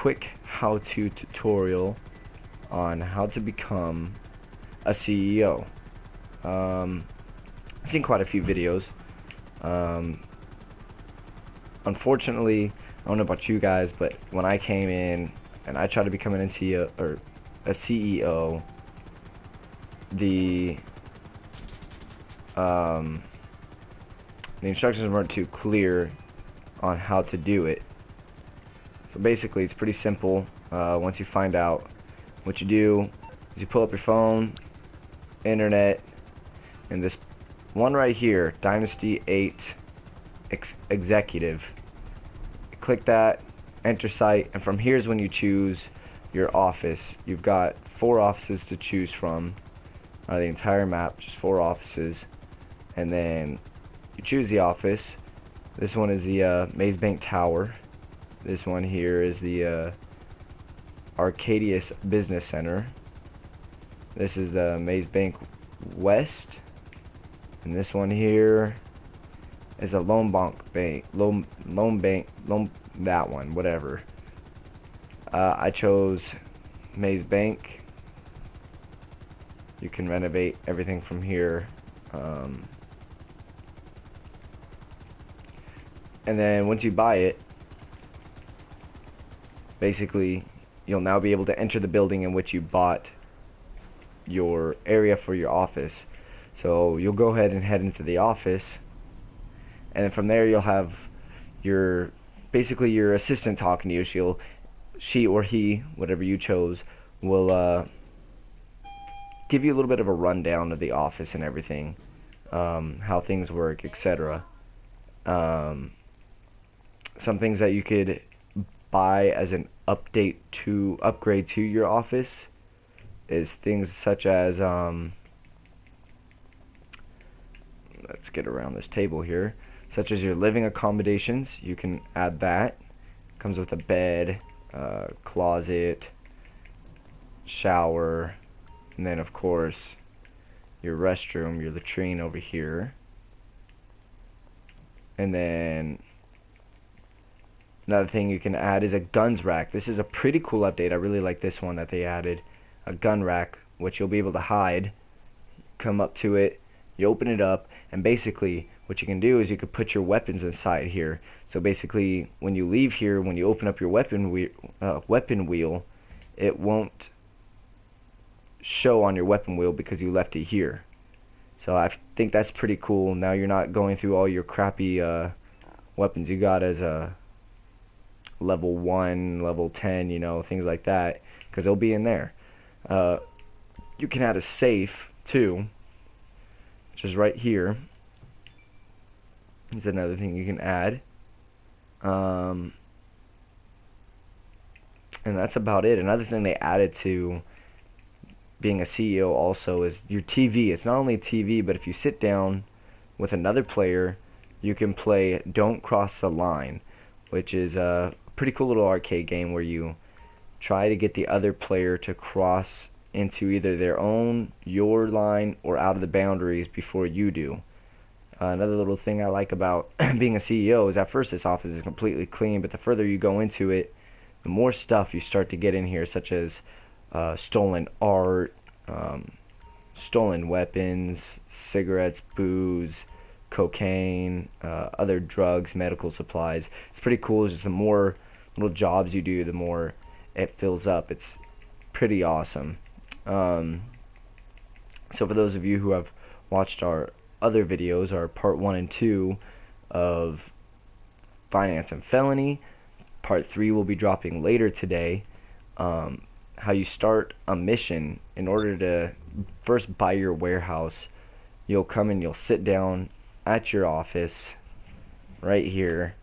quick how-to tutorial on how to become a CEO. I've seen quite a few videos. Um, Unfortunately, I don't know about you guys, but when I came in and I tried to become an CEO or a CEO, the um, the instructions weren't too clear on how to do it. So basically, it's pretty simple. Once you find out, what you do is you pull up your phone, internet, and this one right here, Dynasty 8 Executive. Click that, enter site, and from here's when you choose your office. You've got 4 offices to choose from. The entire map, just 4 offices, and then you choose the office. This one is the Maze Bank Tower. This one here is the Arcadius Business Center. This is the Maze Bank West, and this one here is a loan bank, that one, whatever. I chose Maze Bank. You can renovate everything from here. And then once you buy it, basically you'll now be able to enter the building in which you bought your area for your office. So you'll go ahead and head into the office, and then from there you'll have your basically your assistant talking to you. She or he, whatever you chose, will give you a little bit of a rundown of the office and everything, how things work, etc. Some things that you could buy as an upgrade to your office is things such as let's get around this table here, such as your living accommodations. You can add that. Comes with a bed, closet, shower, and then of course your restroom, your latrine over here. And then another thing you can add is a guns rack. This is a pretty cool update. I really like this one that they added. A gun rack, which you'll be able to hide. Come up to it, you open it up, and basically what you can do is you could put your weapons inside here. So basically when you leave here, when you open up your weapon wheel, it won't show on your weapon wheel because you left it here. So I think that's pretty cool. Now you're not going through all your crappy weapons you got as a level 1, level 10, you know, things like that, because they'll be in there. You can add a safe too, which is right here. Is another thing you can add. And that's about it. Another thing they added to being a CEO also is your TV. It's not only TV, but if you sit down with another player, you can play Don't Cross the Line, which is a pretty cool little arcade game where you try to get the other player to cross into either your line, or out of the boundaries before you do. Another little thing I like about being a CEO is at first this office is completely clean, but the further you go into it, the more stuff you start to get in here, such as stolen art, stolen weapons, cigarettes, booze, cocaine, other drugs, medical supplies. It's pretty cool. Just the more little jobs you do, the more it fills up. It's pretty awesome. So for those of you who have watched our other videos, our part 1 and 2 of finance and felony, part 3 will be dropping later today. How you start a mission. In order to first buy your warehouse, you'll come and you'll sit down at your office right here,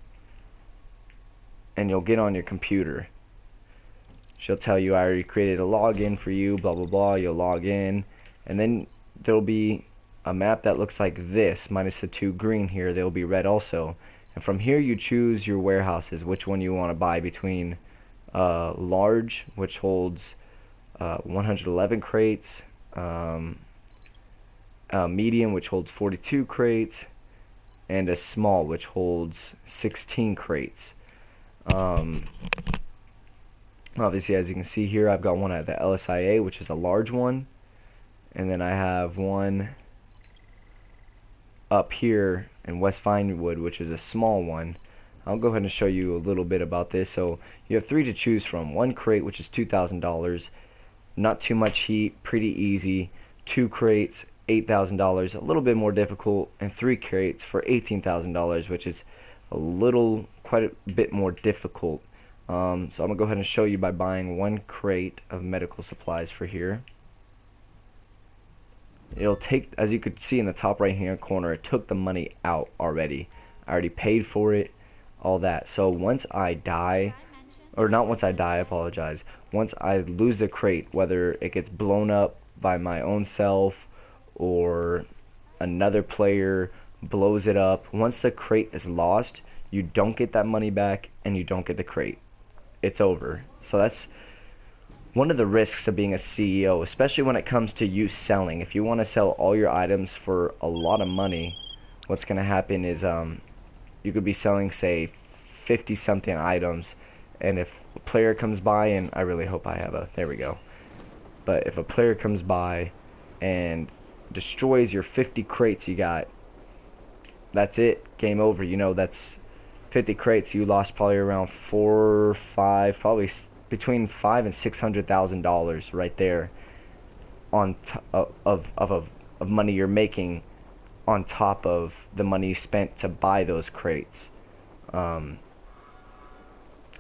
and you'll get on your computer. She'll tell you, I already created a login for you, blah blah blah. You'll log in, and then there'll be a map that looks like this, minus the 2 green here. They'll be red also, and from here you choose your warehouses, which one you want to buy between large, which holds 111 crates, medium, which holds 42 crates, and a small, which holds 16 crates. Obviously, as you can see here, I've got one at the LSIA, which is a large one, and then I have one up here in West Vinewood, which is a small one. I'll go ahead and show you a little bit about this. So you have 3 to choose from. 1 crate, which is $2,000, not too much heat, pretty easy. 2 crates, $8,000, a little bit more difficult, and 3 crates for $18,000, which is quite a bit more difficult. So I'm gonna go ahead and show you by buying 1 crate of medical supplies for here. It'll take, as you could see in the top right hand corner, it took the money out already. I already paid for it, all that. So once I die, or not once I die, I apologize. Once I lose the crate, whether it gets blown up by my own self or another player blows it up, once the crate is lost, you don't get that money back and you don't get the crate. It's over. So that's one of the risks of being a CEO, especially when it comes to you selling. If you want to sell all your items for a lot of money, what's going to happen is you could be selling, say, 50 something items, and if a player comes by, and I really hope I have there we go, but if a player comes by and destroys your 50 crates you got, that's it, game over. You know, that's 50 crates, you lost probably around 4, 5, probably between $500,000 and $600,000 right there on of money you're making on top of the money you spent to buy those crates.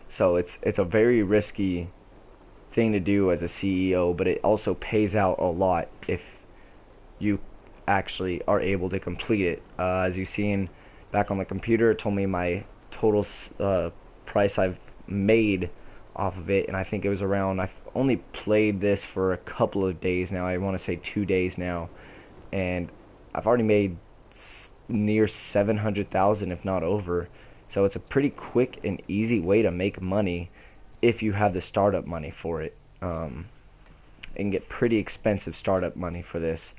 So it's a very risky thing to do as a CEO, but it also pays out a lot if you actually are able to complete it. As you've seen back on the computer, it told me my total price I've made off of it, and I think it was around, I've only played this for a couple of days now, I want to say 2 days now, and I've already made near 700,000, if not over. So it's a pretty quick and easy way to make money if you have the startup money for it. And get pretty expensive startup money for this.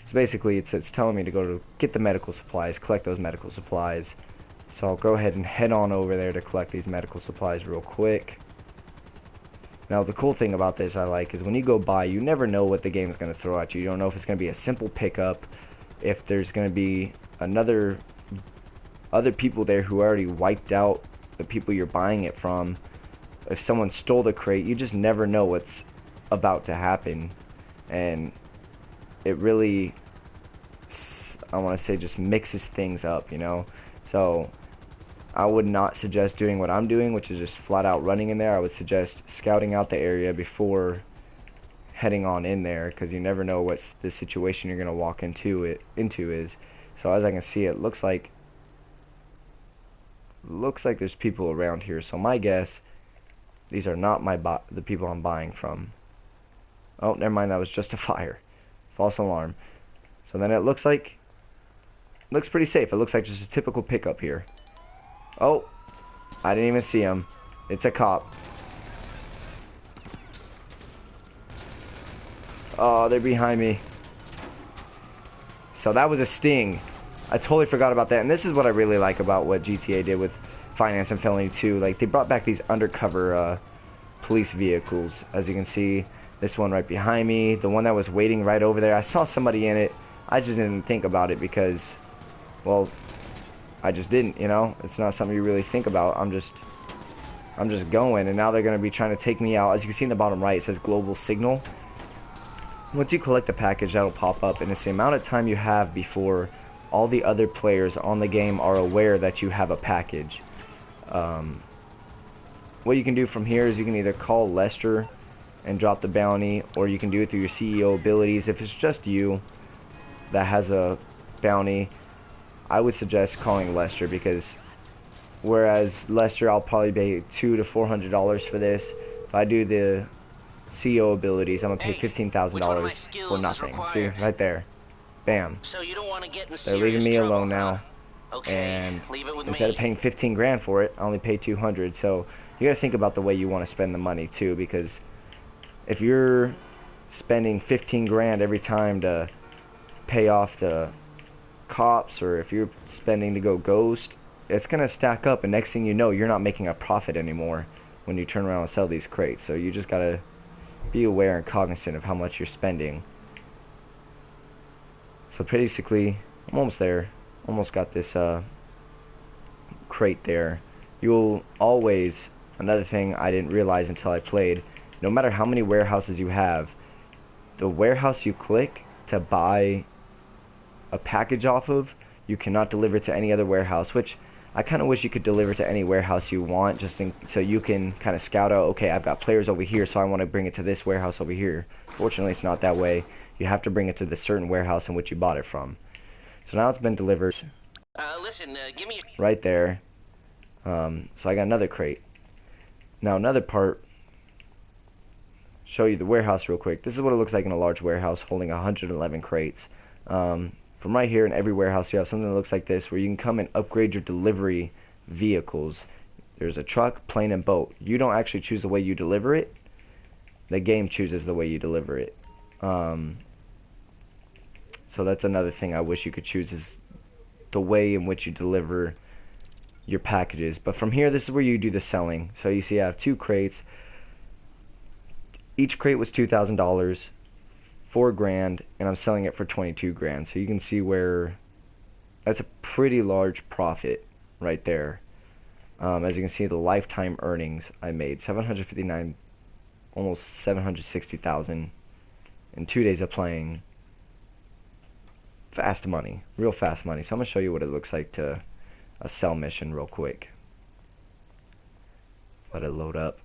So basically it's telling me to go to get the medical supplies, collect those medical supplies. So I'll go ahead and head on over there to collect these medical supplies real quick. Now the cool thing about this I like is when you go by, you never know what the game is going to throw at you. You don't know if it's going to be a simple pickup, if there's going to be other people there who already wiped out the people you're buying it from. If someone stole the crate, you just never know what's about to happen, and it really, I want to say, just mixes things up, you know. So I would not suggest doing what I'm doing, which is just flat out running in there. I would suggest scouting out the area before heading on in there, because you never know what the situation you're going to walk into is. So as I can see, it looks like there's people around here. So my guess, these are not the people I'm buying from. Oh, never mind, that was just a fire. False alarm. So then it looks pretty safe. It looks like just a typical pickup here. Oh, I didn't even see him. It's a cop. Oh, they're behind me. So that was a sting. I totally forgot about that. And this is what I really like about what GTA did with Finance and Felony 2. Like, they brought back these undercover police vehicles. As you can see, this one right behind me, the one that was waiting right over there, I saw somebody in it. I just didn't think about it because, well, I just didn't, you know. It's not something you really think about. I'm just going, and now they're going to be trying to take me out. As you can see in the bottom right, it says global signal. Once you collect the package, that'll pop up, and it's the amount of time you have before all the other players on the game are aware that you have a package. What you can do from here is you can either call Lester and drop the bounty, or you can do it through your CEO abilities. If it's just you that has a bounty, I would suggest calling Lester, because whereas Lester, I'll probably pay $200 to $400 for this. If I do the CEO abilities, I'm gonna pay $15,000 for nothing. See, right there, bam. So you don't want to get in They're leaving me trouble, alone now, okay, and leave it with instead me. of paying 15 grand for it, I only pay 200. So you gotta think about the way you want to spend the money too, because if you're spending 15 grand every time to pay off the cops, or if you're spending to go ghost, it's gonna stack up, and next thing you know, you're not making a profit anymore. when you turn around and sell these crates. So you just gotta be aware and cognizant of how much you're spending. So basically, I'm almost there. Almost got this crate there. You'll always, another thing I didn't realize until I played, no matter how many warehouses you have, the warehouse you click to buy a package off of, you cannot deliver to any other warehouse, which I kind of wish you could deliver to any warehouse you want, so you can kind of scout out, okay, I've got players over here, so I want to bring it to this warehouse over here. Fortunately, it's not that way. You have to bring it to the certain warehouse in which you bought it from. So now it's been delivered. Give me right there. So I got another crate. Now another part, show you the warehouse real quick. This is what it looks like in a large warehouse holding 111 crates. From right here, in every warehouse you have something that looks like this, where you can come and upgrade your delivery vehicles. There's a truck, plane, and boat. You don't actually choose the way you deliver it. The game chooses the way you deliver it. So that's another thing I wish you could choose, is the way in which you deliver your packages. But from here, this is where you do the selling. So you see I have 2 crates. Each crate was $2,000, $4,000, and I'm selling it for $22,000. So you can see where that's a pretty large profit right there. As you can see, the lifetime earnings I made, 759, almost 760,000 in 2 days of playing. Fast money, real fast money. So I'm gonna show you what it looks like to a sell mission real quick. Let it load up.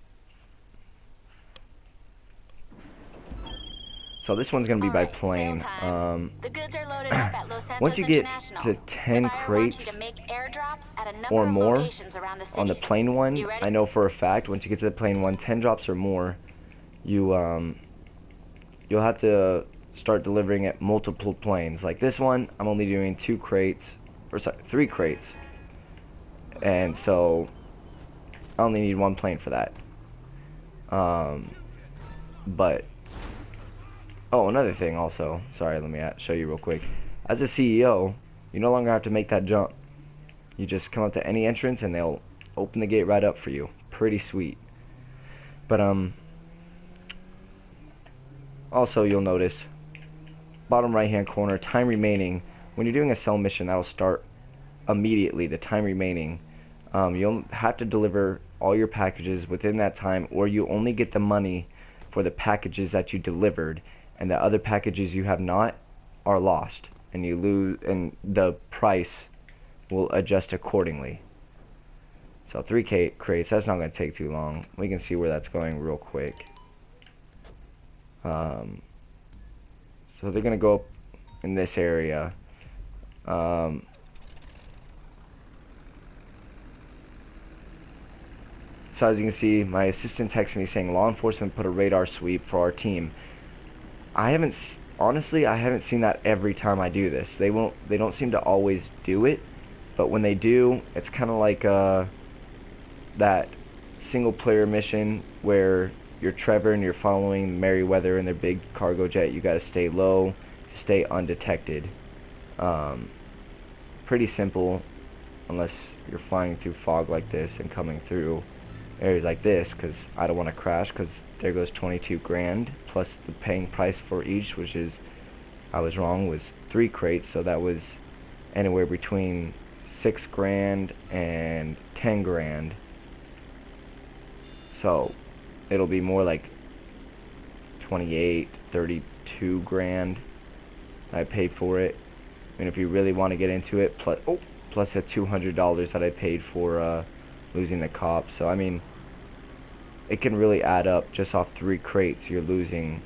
So this one's gonna be by plane. The goods are loaded up at Los Santos Once you get to International. 10 The buyer wants you crates to make airdrops at a number or of more locations around the city. on the plane one, You ready? I know for a fact once you get to the plane one, 10 drops or more, you'll have to start delivering at multiple planes. Like this one, I'm only doing 2 crates, or sorry, 3 crates, and so I only need 1 plane for that. But oh, another thing also, sorry, let me show you real quick. As a CEO, you no longer have to make that jump. You just come up to any entrance and they'll open the gate right up for you. Pretty sweet. But also you'll notice bottom right hand corner, time remaining. When you're doing a sell mission, that'll start immediately, the time remaining. You'll have to deliver all your packages within that time, or you only get the money for the packages that you delivered, and the other packages you have not are lost, and you lose, and the price will adjust accordingly. So 3 crates, that's not going to take too long. We can see where that's going real quick. So they're going to go up in this area. So as you can see, my assistant texted me saying law enforcement put a radar sweep for our team. Honestly, I haven't seen that every time I do this. They don't seem to always do it, but when they do, it's kind of like that single player mission where you're Trevor and you're following Merryweather in their big cargo jet. You got to stay low to stay undetected. Pretty simple, unless you're flying through fog like this and coming through areas like this, because I don't want to crash, because there goes $22,000 plus the paying price for each, which is, I was wrong, was 3 crates, so that was anywhere between $6,000 and $10,000. So it'll be more like 28, 32,000 I paid for it. And if you really want to get into it, plus the $200 that I paid for losing the cop. So I mean, it can really add up just off 3 crates you're losing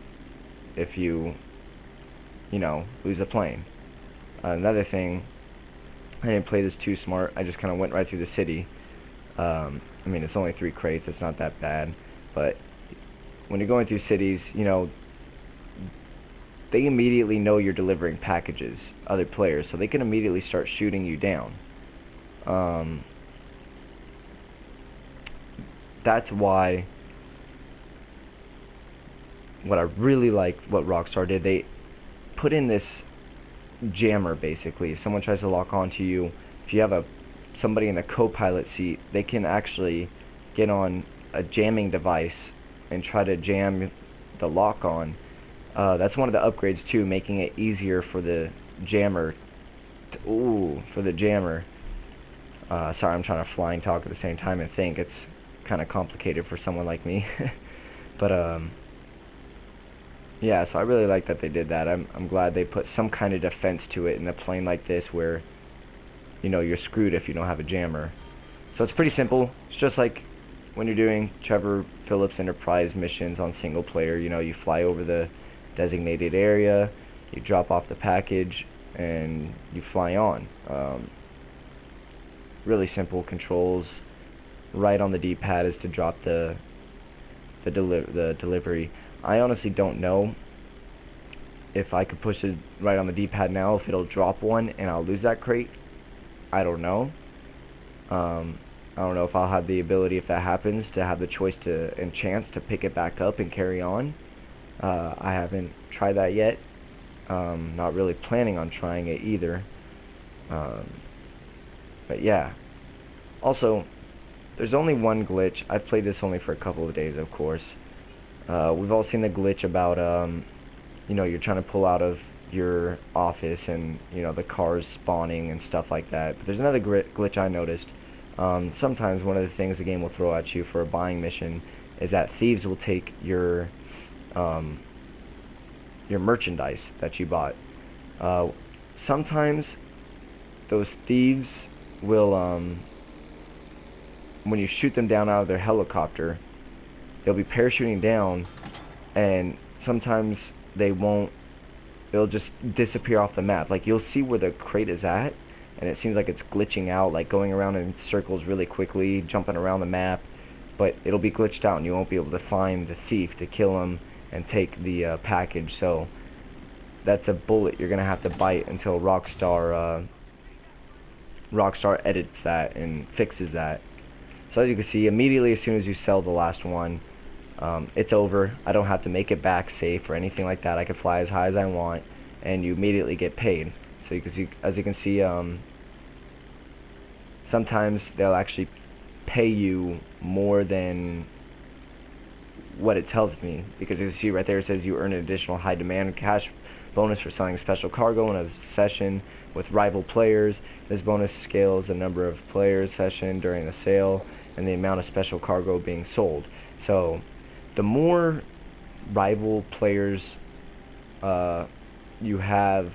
if you lose a plane. Another thing, I didn't play this too smart. I just kind of went right through the city. I mean, it's only 3 crates, it's not that bad, but when you're going through cities, they immediately know you're delivering packages, other players, so they can immediately start shooting you down. That's why what I really liked what Rockstar did, they put in this jammer basically. If someone tries to lock onto you, if you have somebody in the co-pilot seat, they can actually get on a jamming device and try to jam the lock on. That's one of the upgrades too, making it easier for the jammer. For the jammer. Sorry, I'm trying to flying talk at the same time and think. It's kind of complicated for someone like me. But yeah, so I really like that they did that. I'm glad they put some kind of defense to it in a plane like this where, you know, you're screwed if you don't have a jammer. So it's pretty simple. It's just like when you're doing Trevor Phillips Enterprise missions on single player. You know, you fly over the designated area, you drop off the package, and you fly on. Really simple controls. Right on the D-pad is to drop the delivery. I honestly don't know if I could push it right on the D-pad now, if it'll drop one and I'll lose that crate. I don't know. I don't know if I'll have the ability, if that happens, to have the choice to and chance to pick it back up and carry on. I haven't tried that yet. Not really planning on trying it either. But yeah. Also, there's only one glitch. I've played this only for a couple of days, of course. We've all seen the glitch about, you know, you're trying to pull out of your office and, you know, the cars spawning and stuff like that. But there's another glitch I noticed. Sometimes one of the things the game will throw at you for a buying mission is that thieves will take your merchandise that you bought. Sometimes those thieves will, when you shoot them down out of their helicopter, they'll be parachuting down, and sometimes they won't, they'll just disappear off the map. Like, you'll see where the crate is at, and it seems like it's glitching out, like going around in circles really quickly, jumping around the map, but it'll be glitched out and you won't be able to find the thief to kill him and take the package. So that's a bullet you're gonna have to bite until Rockstar edits that and fixes that. So as you can see, immediately as soon as you sell the last one, it's over. I don't have to make it back safe or anything like that. I can fly as high as I want, and you immediately get paid. So you can see, as you can see, sometimes they'll actually pay you more than what it tells me, because as you see right there, it says you earn an additional high demand cash bonus for selling special cargo in a session with rival players. This bonus scales the number of players session during the sale and the amount of special cargo being sold. So the more rival players you have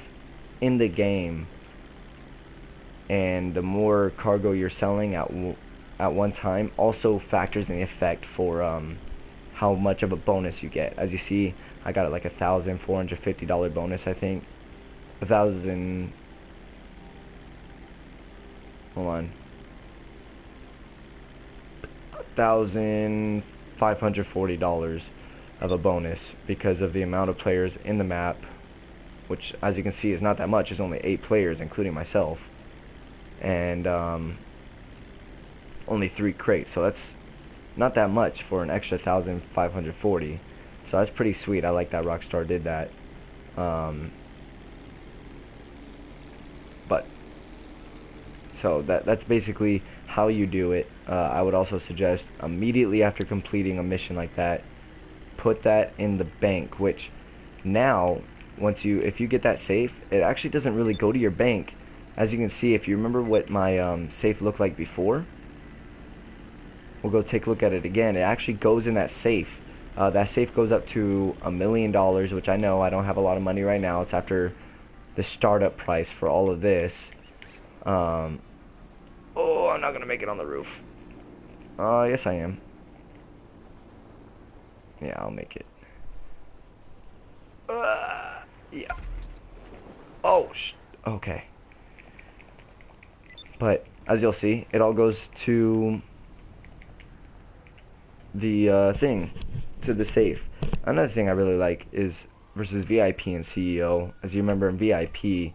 in the game, and the more cargo you're selling at one time, also factors in the effect for how much of a bonus you get. As you see, I got like $1,450 bonus, I think. $1,540 of a bonus because of the amount of players in the map, which, as you can see, is not that much. It's only 8 players, including myself, and only 3 crates. So that's not that much for an extra 1,540. So that's pretty sweet. I like that Rockstar did that. But so that's basically how you do it. I would also suggest immediately after completing a mission like that, put that in the bank, which now if you get that safe, it actually doesn't really go to your bank. As you can see, if you remember what my safe looked like before, we'll go take a look at it again. It actually goes in that safe. That safe goes up to $1 million, which I know I don't have a lot of money right now. It's after the startup price for all of this. Oh, I'm not gonna make it on the roof. Yes I am. Yeah, I'll make it. Yeah. Oh, okay. But as you'll see, it all goes to the thing, to the safe. Another thing I really like is versus VIP and CEO. As you remember, in VIP, you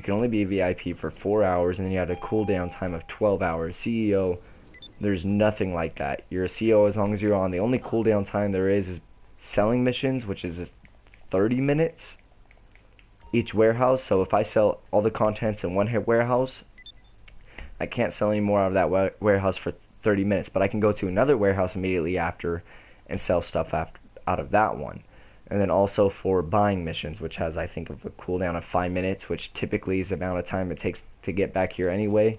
can only be a VIP for 4 hours, and then you have a cooldown time of 12 hours. CEO, there's nothing like that. You're a CEO as long as you're on. The only cooldown time there is selling missions, which is 30 minutes each warehouse. So if I sell all the contents in one warehouse, I can't sell any more out of that warehouse for 30 minutes, but I can go to another warehouse immediately after and sell stuff out of that one. And then also for buying missions, which has, I think, of a cooldown of 5 minutes, which typically is the amount of time it takes to get back here anyway.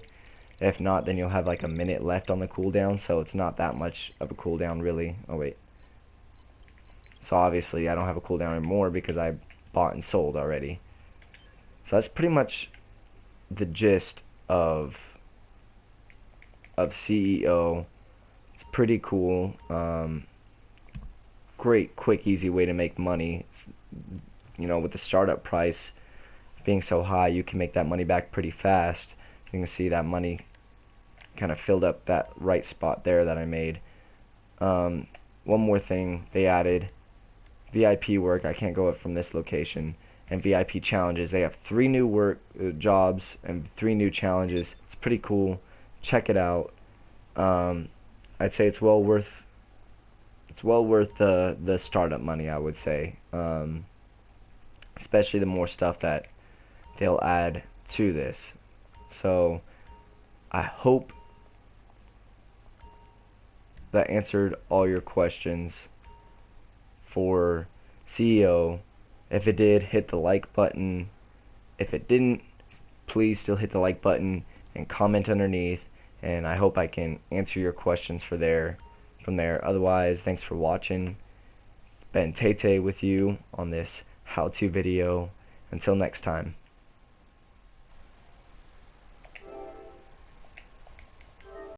If not, then you'll have like a minute left on the cooldown, so it's not that much of a cooldown really. Oh wait. So obviously I don't have a cooldown anymore because I bought and sold already. So that's pretty much the gist of CEO. It's pretty cool. Great, quick, easy way to make money. You know, with the startup price being so high, you can make that money back pretty fast. You can see that money kind of filled up that right spot there that I made. One more thing they added: VIP work. I can't go up from this location. And VIP challenges. They have 3 new work jobs and 3 new challenges. It's pretty cool. Check it out. I'd say it's well worth the startup money, I would say. Especially the more stuff that they'll add to this. So I hope that answered all your questions for CEO. If it did, hit the like button. If it didn't, please still hit the like button and comment underneath, and I hope I can answer your questions from there. Otherwise, thanks for watching. It's been Tay with you on this how-to video. Until next time.